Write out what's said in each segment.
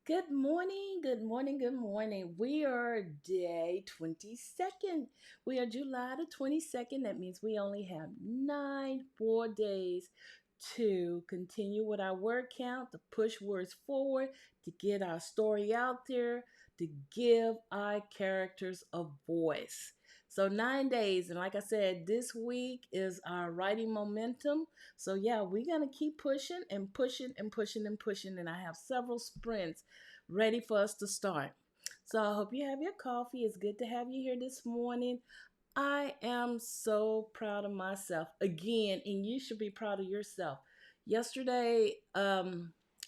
Good morning, good morning, good morning. We are day 22nd. We are July the 22nd. That means we only have 9 more days to continue with our word count, to push words forward, to get our story out there, to give our characters a voice. So 9 days, and like I said, this week is our writing momentum. So yeah, we're gonna keep pushing and pushing and pushing and pushing. And I have several sprints ready for us to start. So I hope you have your coffee. It's good to have you here this morning. I am so proud of myself again, and you should be proud of yourself. Yesterday, I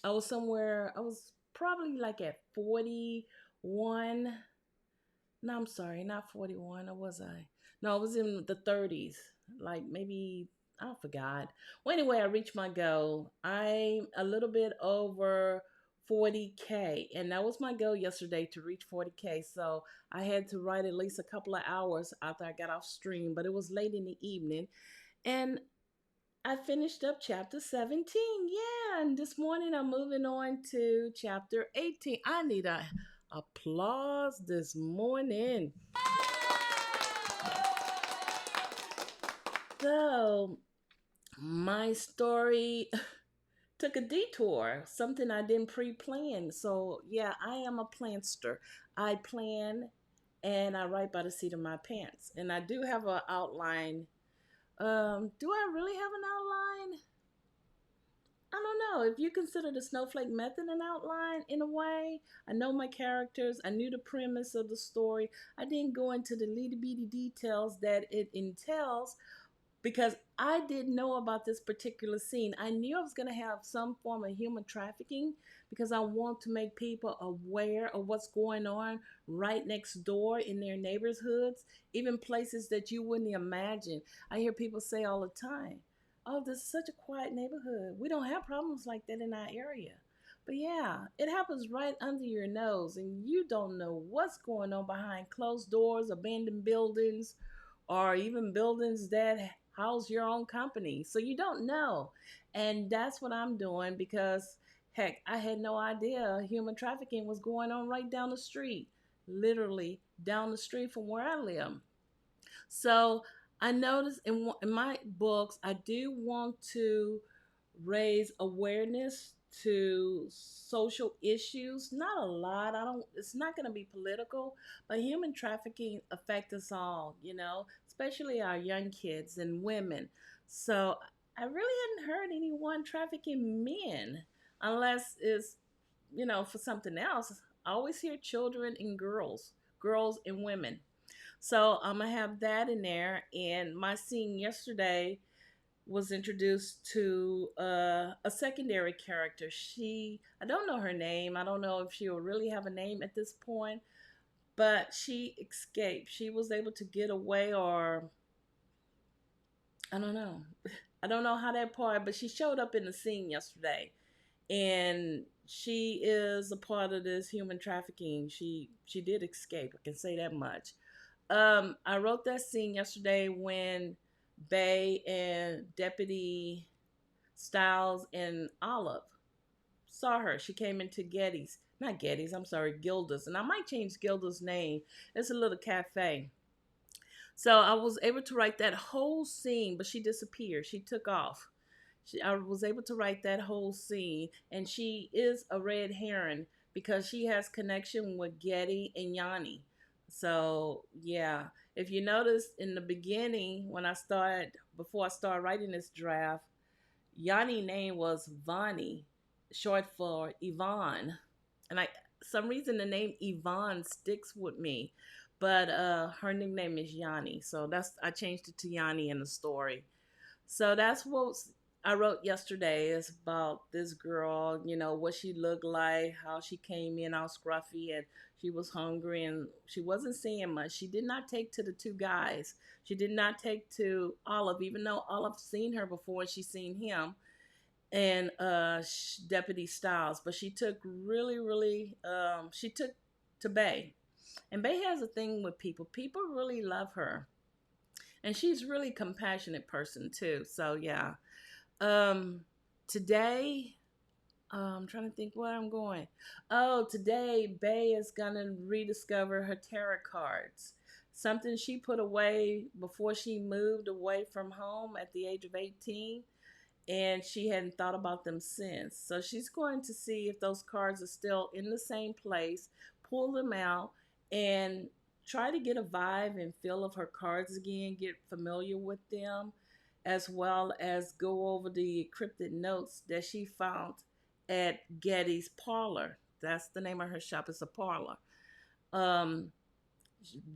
was somewhere, I was probably like at 41. No, I'm sorry, not 41. Or was I? No, I was in the 30s, like maybe, I forgot. Well, anyway, I reached my goal. I'm a little bit over 40K, and that was my goal yesterday to reach 40K. So I had to write at least a couple of hours after I got off stream, but it was late in the evening. And I finished up chapter 17. Yeah, and this morning I'm moving on to chapter 18. I need a applause this morning. So, my story took a detour, something I didn't pre plan. So, yeah, I am a planster. I plan and I write by the seat of my pants. And I do have an outline. Do I really have an outline? I don't know. If you consider the snowflake method an outline in a way, I know my characters, I knew the premise of the story. I didn't go into the little bitty details that it entails because I didn't know about this particular scene. I knew I was going to have some form of human trafficking because I want to make people aware of what's going on right next door in their neighborhoods, even places that you wouldn't imagine. I hear people say all the time, oh, this is such a quiet neighborhood. We don't have problems like that in our area. But yeah, it happens right under your nose, and you don't know what's going on behind closed doors, abandoned buildings, or even buildings that house your own company. So you don't know. And that's what I'm doing because, heck, I had no idea human trafficking was going on right down the street, literally down the street from where I live. So I noticed in my books, I do want to raise awareness to social issues. Not a lot. I don't. It's not going to be political, but human trafficking affects us all. Especially our young kids and women. So I really hadn't heard anyone trafficking men, unless it's for something else. I always hear children and girls and women. So I'm gonna have that in there. And my scene yesterday was introduced to a secondary character. I don't know her name. I don't know if she will really have a name at this point, but she escaped. She was able to get away, or I don't know. I don't know how that part, but she showed up in the scene yesterday, and she is a part of this human trafficking. She did escape. I can say that much. I wrote that scene yesterday when Bay and Deputy Styles and Olive saw her. She came into Getty's, not Getty's, I'm sorry, Gilda's. And I might change Gilda's name. It's a little cafe. So I was able to write that whole scene, but she disappeared. She took off. I was able to write that whole scene, and she is a red heron because she has connection with Getty and Yanni. So yeah, if you notice in the beginning when before I started writing this draft, Yanni name was Vani, short for Yvonne, and some reason the name Yvonne sticks with me, but her nickname is Yanni, so I changed it to Yanni in the story. So that's what I wrote yesterday. Is about this girl, what she looked like, how she came in all scruffy, and she was hungry, and she wasn't saying much. She did not take to the two guys. She did not take to Olive, even though Olive seen her before and she seen him, and Deputy Styles. But she took really, really, she took to Bay. And Bay has a thing with people. People really love her. And she's really compassionate person too. So yeah, um, today I'm trying to think where I'm going. Oh, today Bay is gonna rediscover her tarot cards. Something she put away before she moved away from home at the age of 18, and she hadn't thought about them since. So she's going to see if those cards are still in the same place, pull them out, and try to get a vibe and feel of her cards again, get familiar with them, as well as go over the cryptic notes that she found at Getty's Parlor. That's the name of her shop. It's a parlor. Um,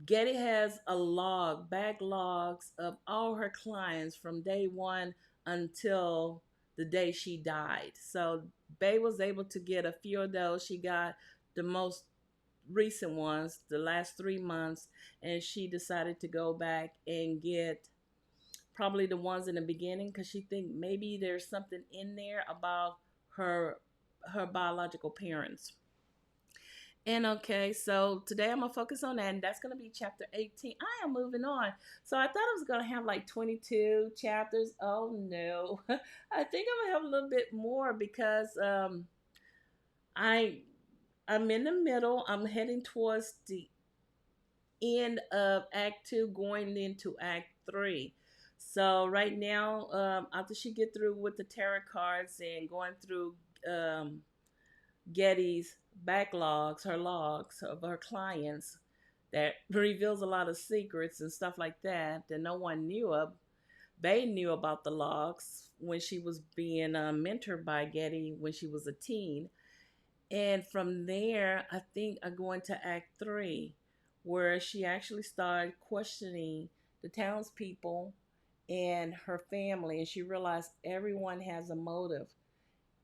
Getty has a log, backlogs of all her clients from day one until the day she died. So Bay was able to get a few of those. She got the most recent ones, the last 3 months, and she decided to go back and get probably the ones in the beginning because she think maybe there's something in there about her her biological parents. And okay, so today I'm gonna focus on that, and that's gonna be chapter 18. I am moving on. So I thought I was gonna have like 22 chapters. Oh no, I think I'm gonna have a little bit more because I I'm in the middle. I'm heading towards the end of Act Two, going into Act Three. So right now, after she get through with the tarot cards and going through um, Getty's backlogs, her logs of her clients, that reveals a lot of secrets and stuff like that that no one knew of. Bay knew about the logs when she was being mentored by Getty when she was a teen. And from there, I think I go into Act Three, where she actually started questioning the townspeople and her family, and she realized everyone has a motive,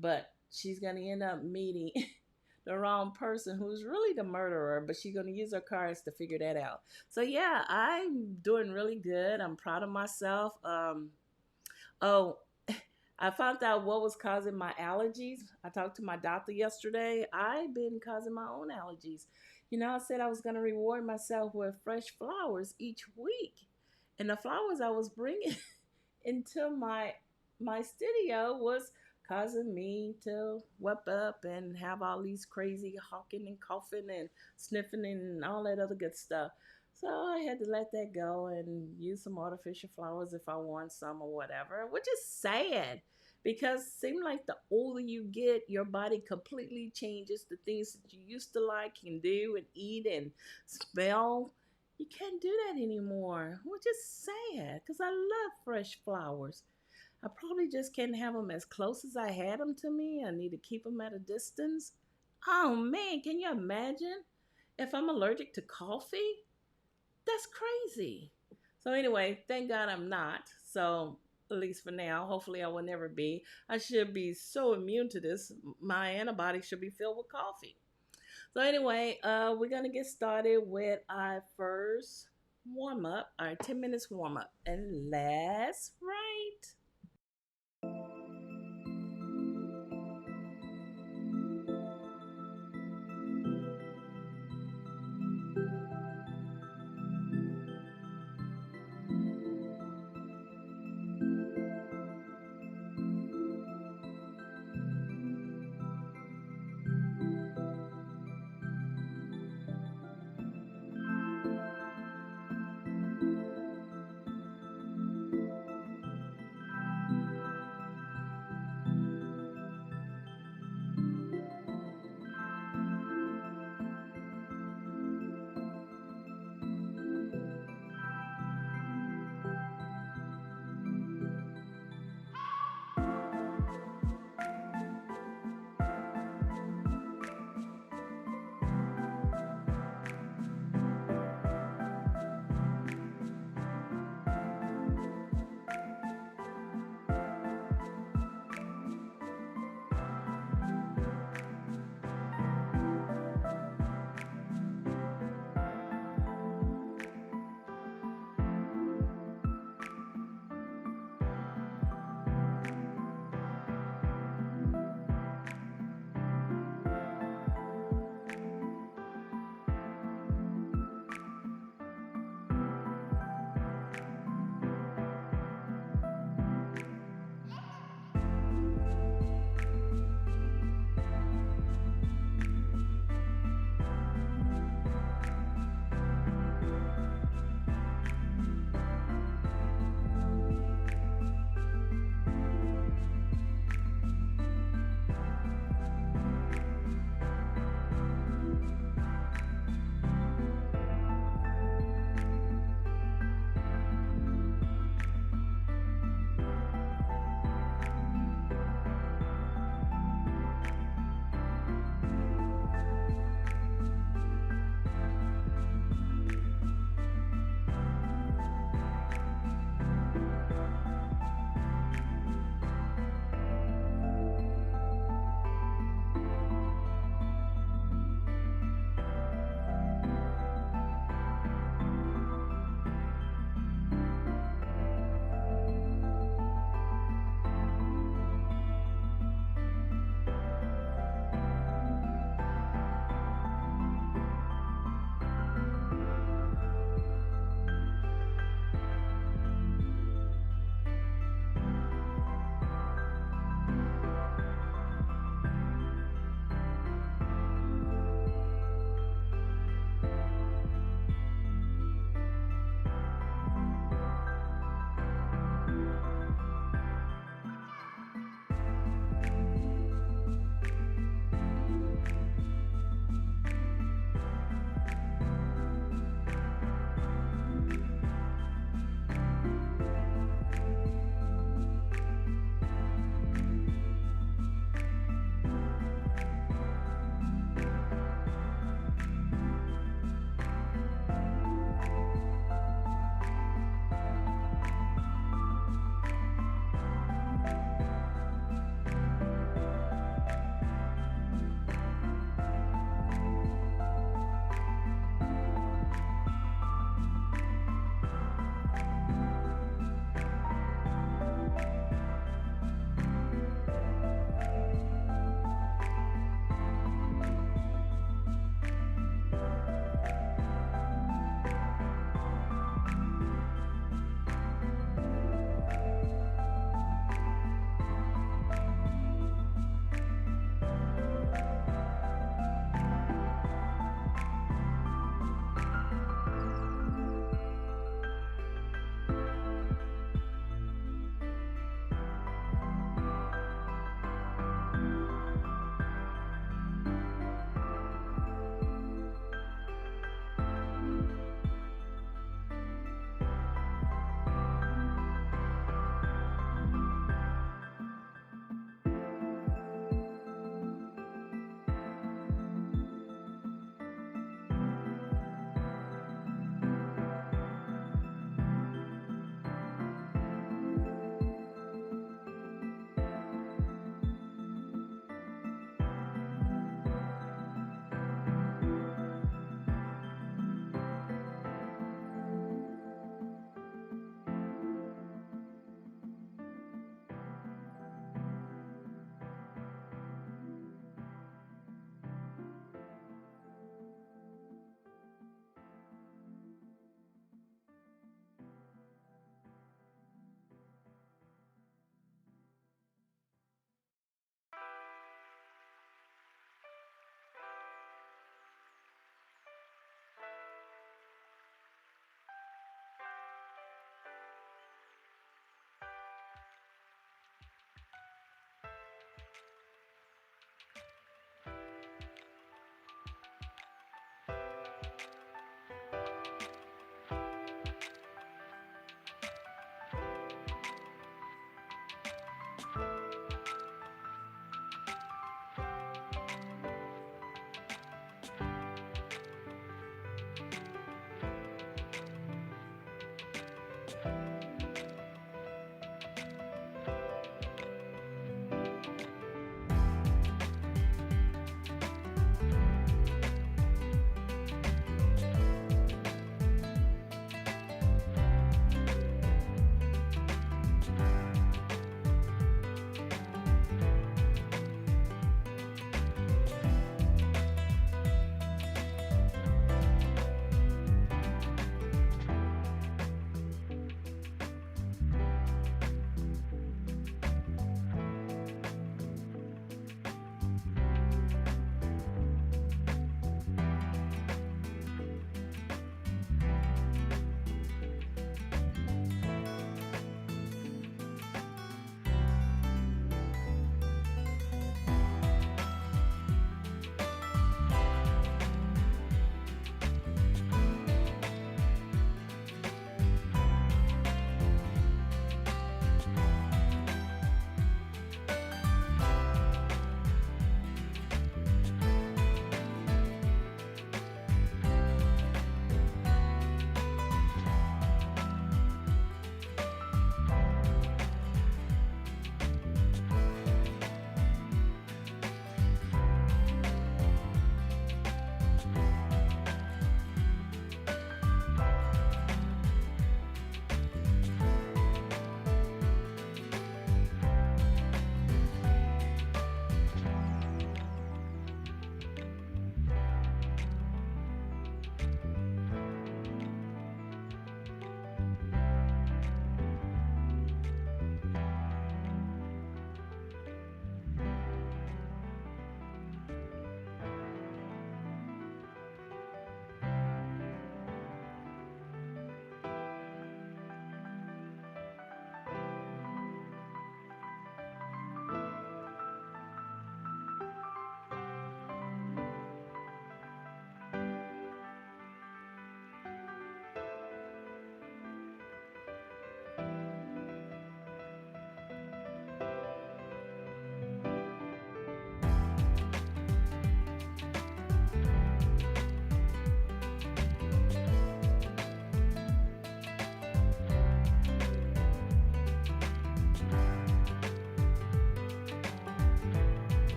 but she's going to end up meeting the wrong person who's really the murderer, but she's going to use her cards to figure that out. So yeah, I'm doing really good. I'm proud of myself. Oh, I found out what was causing my allergies. I talked to my doctor yesterday. I've been causing my own allergies. You know, I said I was going to reward myself with fresh flowers each week. And the flowers I was bringing into my studio was causing me to whoop up and have all these crazy hawking and coughing and sniffing and all that other good stuff. So I had to let that go and use some artificial flowers if I want some or whatever, which is sad because it seems like the older you get, your body completely changes. The things that you used to like and do and eat and smell, you can't do that anymore, which is sad because I love fresh flowers. I probably just can't have them as close as I had them to me. I need to keep them at a distance. Oh man, can you imagine if I'm allergic to coffee? That's crazy. So anyway, thank God I'm not. So at least for now, hopefully I will never be. I should be so immune to this. My antibodies should be filled with coffee. So anyway, we're gonna get started with our first warm up, our 10 minutes warm up, and let's write.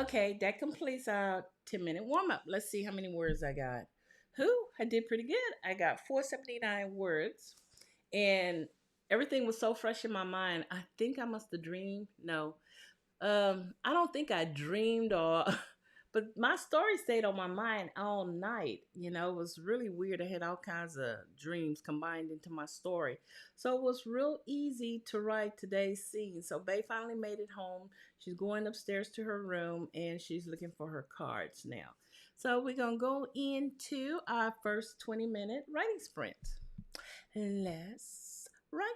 Okay, that completes our 10-minute warm up. Let's see how many words I got. I did pretty good. I got 479 words, and everything was so fresh in my mind. I think I must have dreamed. No, I don't think I dreamed or, but my story stayed on my mind all night. It was really weird. I had all kinds of dreams combined into my story. So it was real easy to write today's scene. So Bay finally made it home. She's going upstairs to her room and she's looking for her cards now. So we're going to go into our first 20-minute writing sprint. Let's write.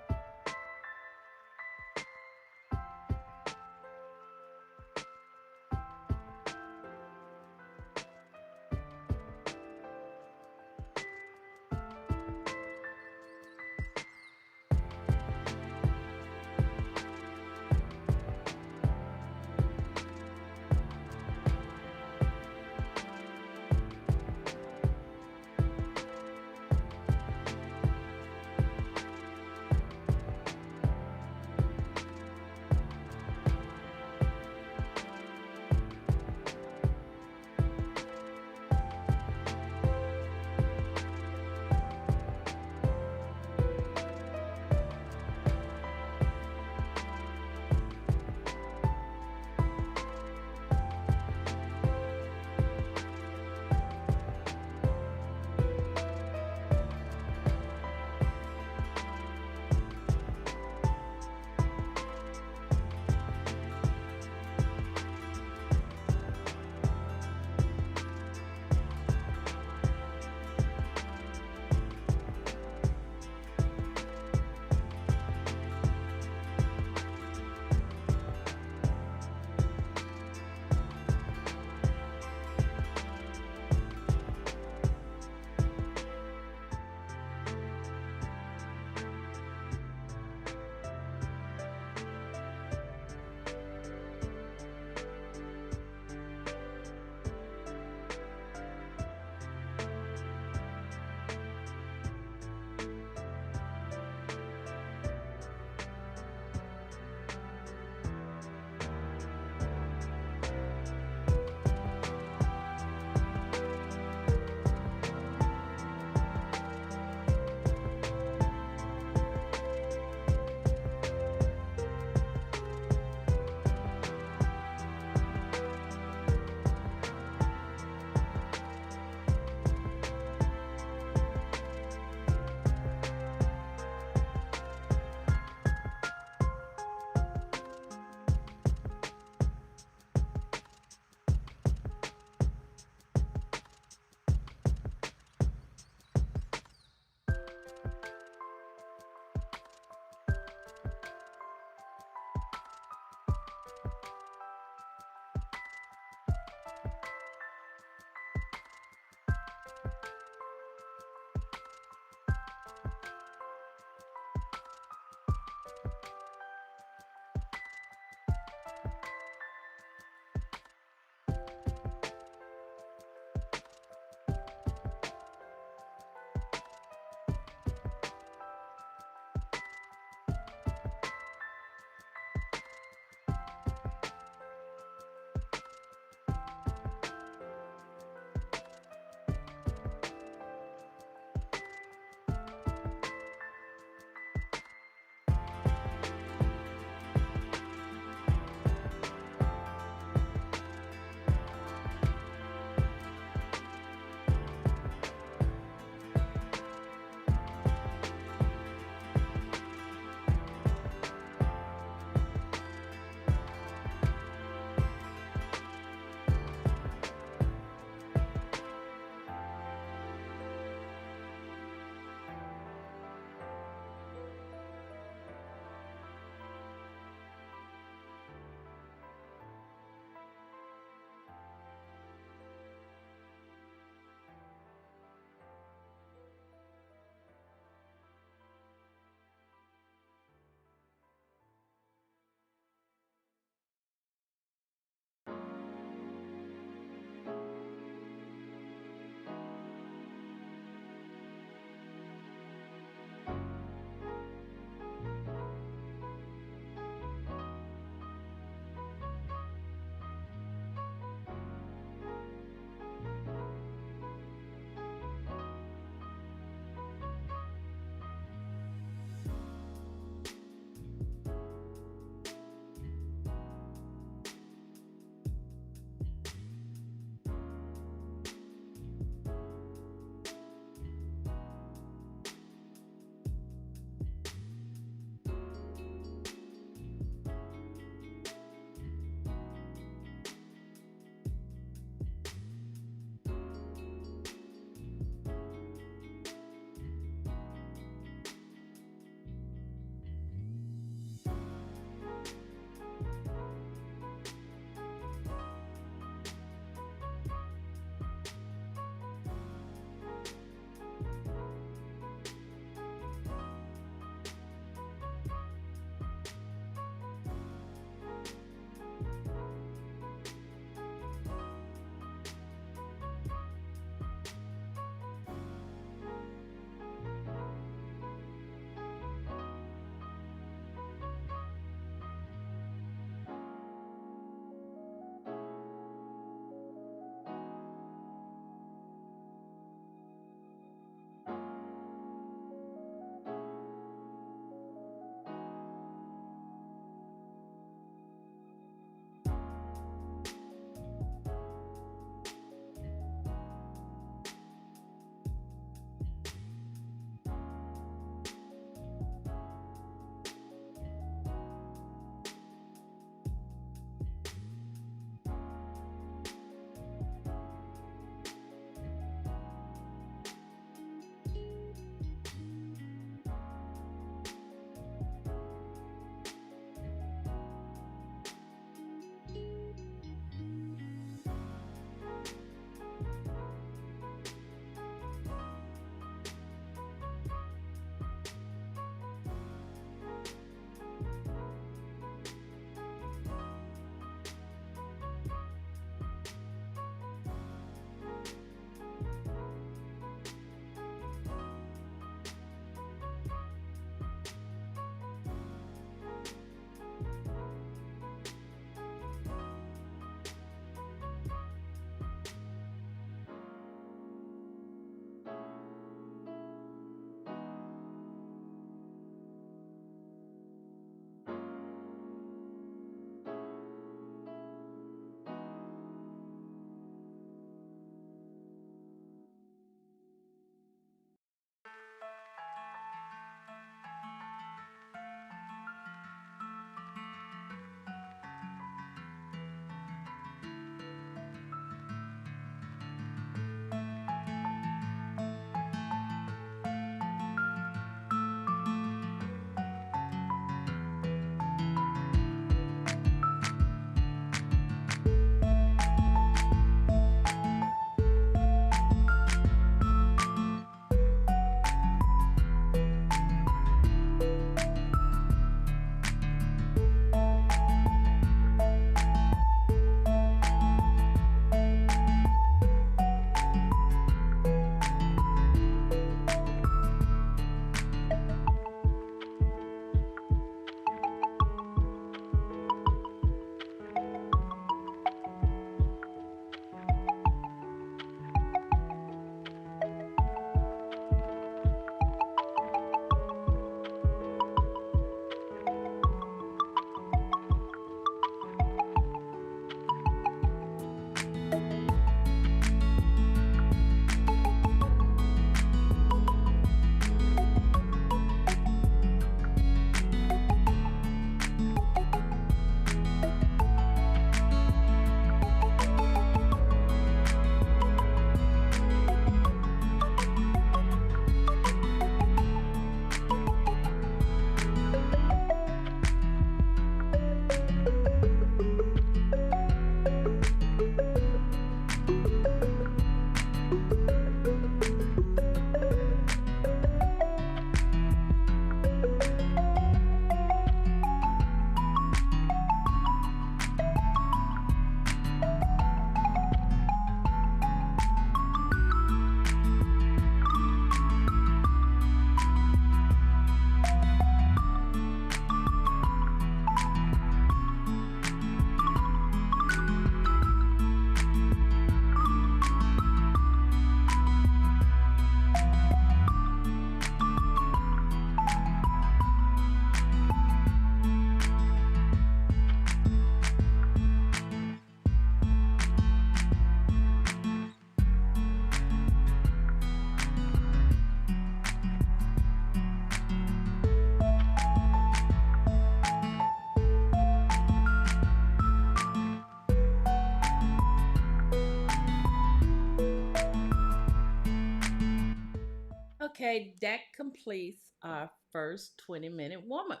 Okay, that completes our first 20-minute warm up.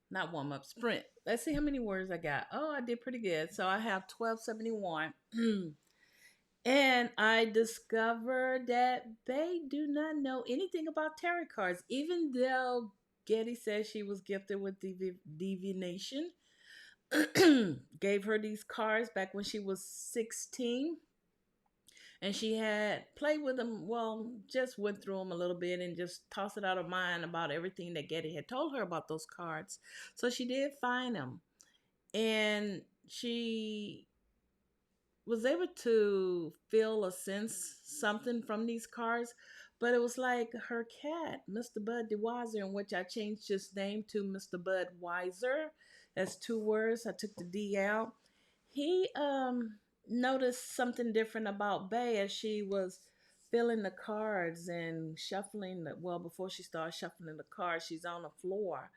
Not warm up, sprint. Let's see how many words I got. Oh, I did pretty good. So I have 1271. And I discovered that they do not know anything about tarot cards, even though Getty says she was gifted with divination. Gave her these cards back when she was 16. And she had played with them, well, just went through them a little bit and just tossed it out of mind about everything that Getty had told her about those cards. So she did find them. And she was able to feel a sense something from these cards, but it was like her cat, Mr. Bud DeWiser, in which I changed his name to Mr. Bud Wiser. That's 2 words. I took the D out. He noticed something different about Bay as she was filling the cards and shuffling. Well, before she started shuffling the cards, she's on the floor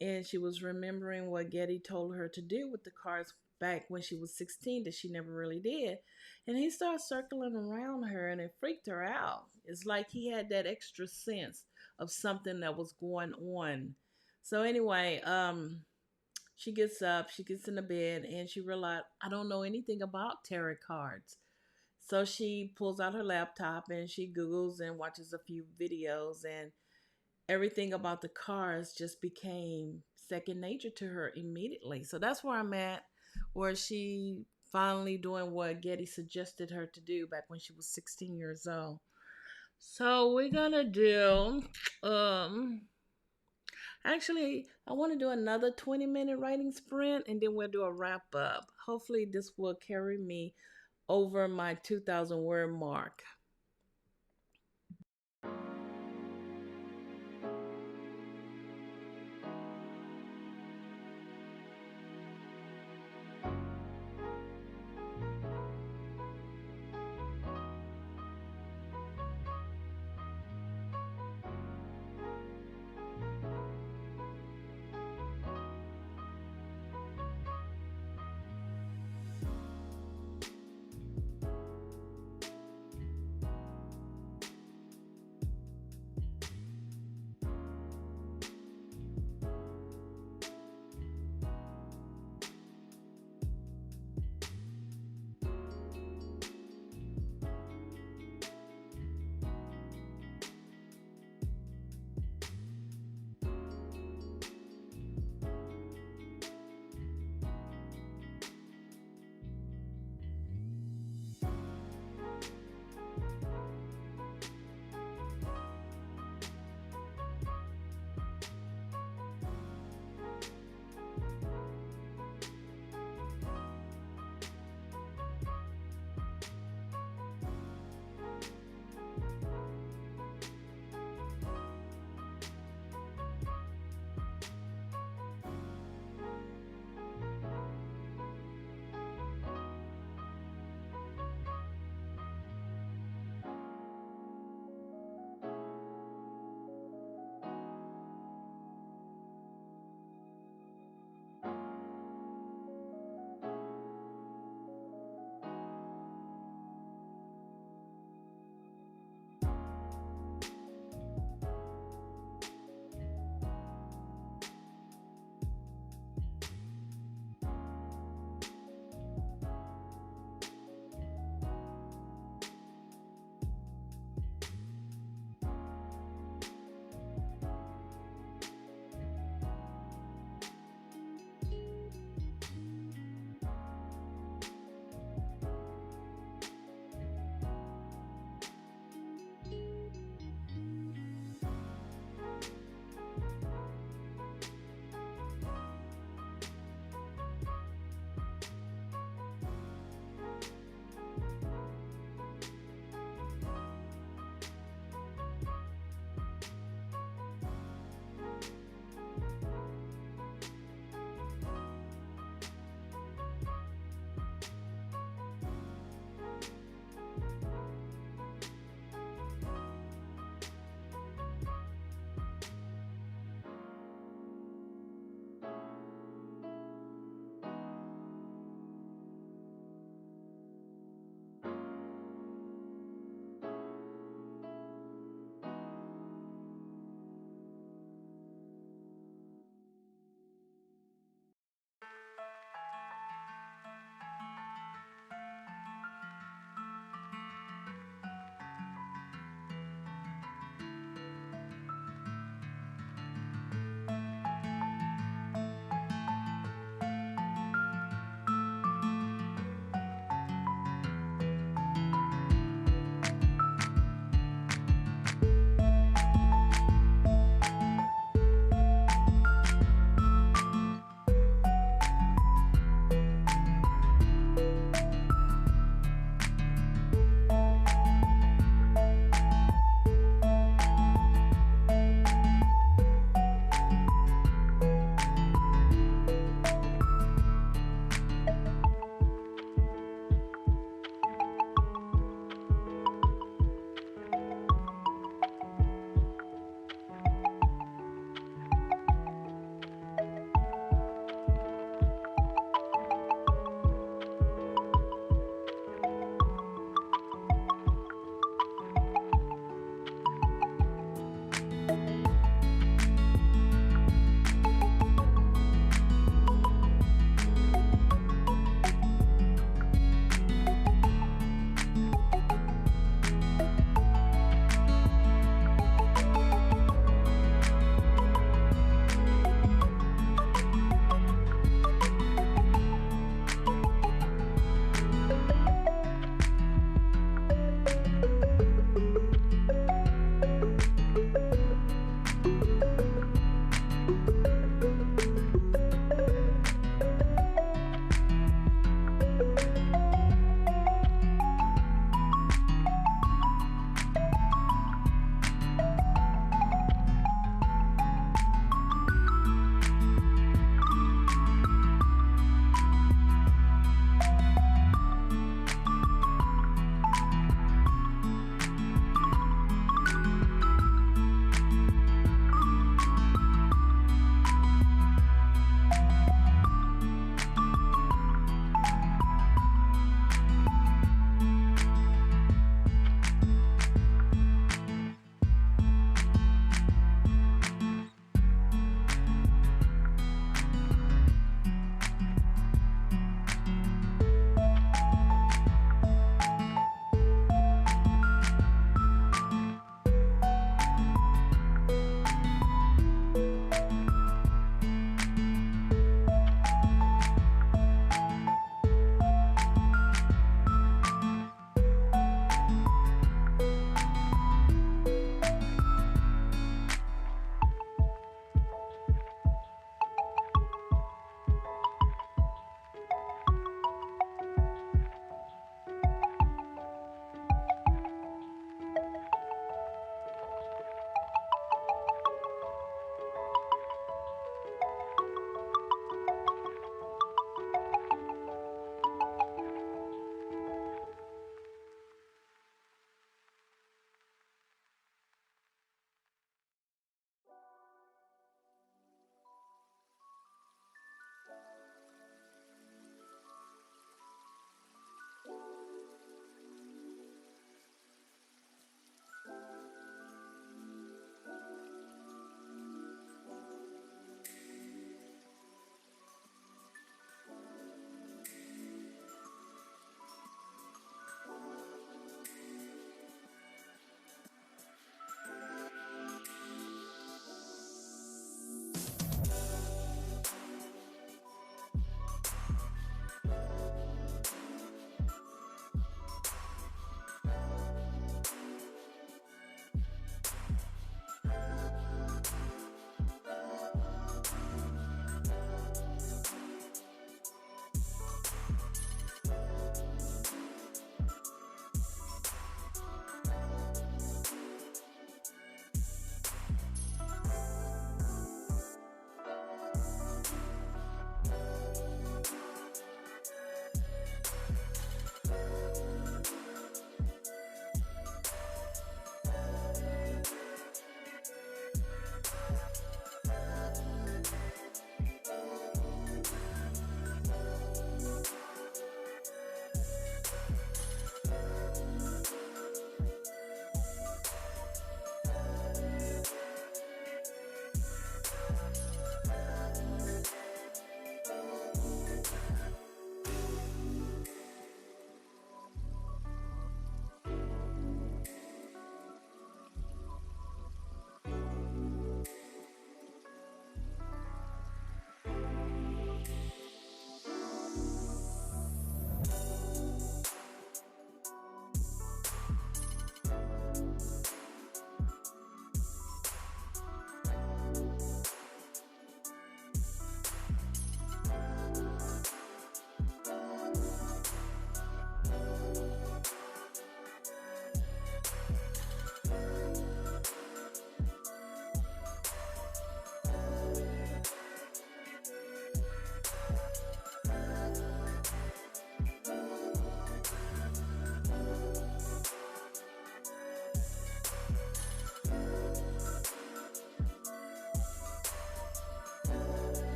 and she was remembering what Getty told her to do with the cards back when she was 16 that she never really did. And he started circling around her and it freaked her out. It's like he had that extra sense of something that was going on. So anyway, she gets up, she gets in the bed, and she realized, I don't know anything about tarot cards. So she pulls out her laptop and she Googles and watches a few videos, and everything about the cards just became second nature to her immediately. So that's where I'm at, where she finally doing what Getty suggested her to do back when she was 16 years old. So we're gonna do actually I want to do another 20-minute writing sprint and then we'll do a wrap up. Hopefully this will carry me over my 2,000 word mark.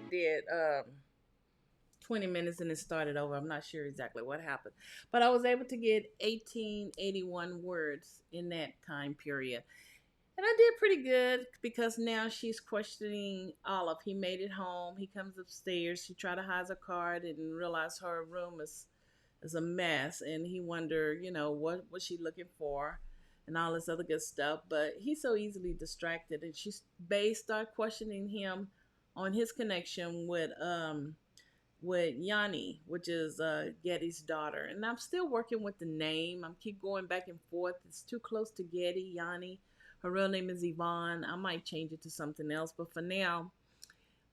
did 20 minutes and it started over. I'm not sure exactly what happened. But I was able to get 1881 words in that time period. And I did pretty good because now she's questioning Olive. He made it home. He comes upstairs. She tried to hide her card and realized her room is a mess. And he wondered, what was she looking for and all this other good stuff. But he's so easily distracted. And she started questioning him on his connection with Yanni, which is Getty's daughter. And I'm still working with the name. I keep going back and forth. It's too close to Getty, Yanni. Her real name is Yvonne. I might change it to something else. But for now,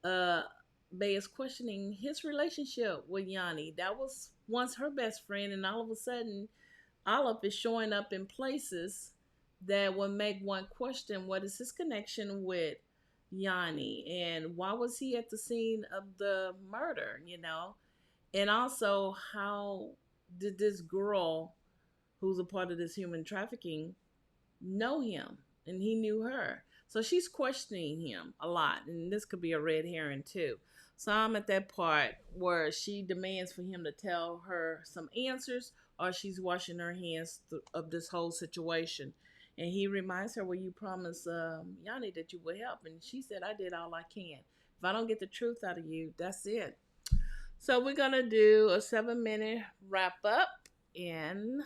Bay is questioning his relationship with Yanni. That was once her best friend. And all of a sudden, Olive is showing up in places that would make one question what is his connection with Yanni, and why was he at the scene of the murder, and also how did this girl who's a part of this human trafficking know him and he knew her. So she's questioning him a lot, and this could be a red herring too. So I'm at that part where she demands for him to tell her some answers, or she's washing her hands of this whole situation. And he reminds her, well, you promised Yanni that you would help. And she said, I did all I can. If I don't get the truth out of you, that's it. So we're going to do a 7-minute wrap up. And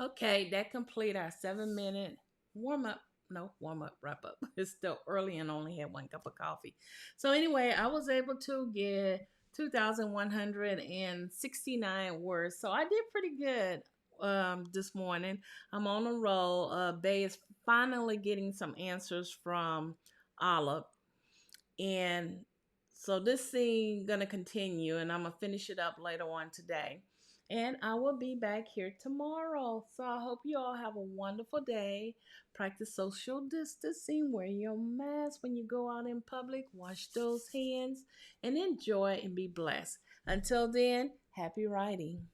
Okay, that complete our 7 minute warm up. No, warm up, wrap up. It's still early and only had one cup of coffee. So anyway, I was able to get 2,169 words. So I did pretty good this morning. I'm on a roll. Bay is finally getting some answers from Olive. And so this thing gonna continue, and I'm gonna finish it up later on today. And I will be back here tomorrow. So I hope you all have a wonderful day. Practice social distancing, wear your mask when you go out in public, wash those hands, and enjoy and be blessed. Until then, happy writing.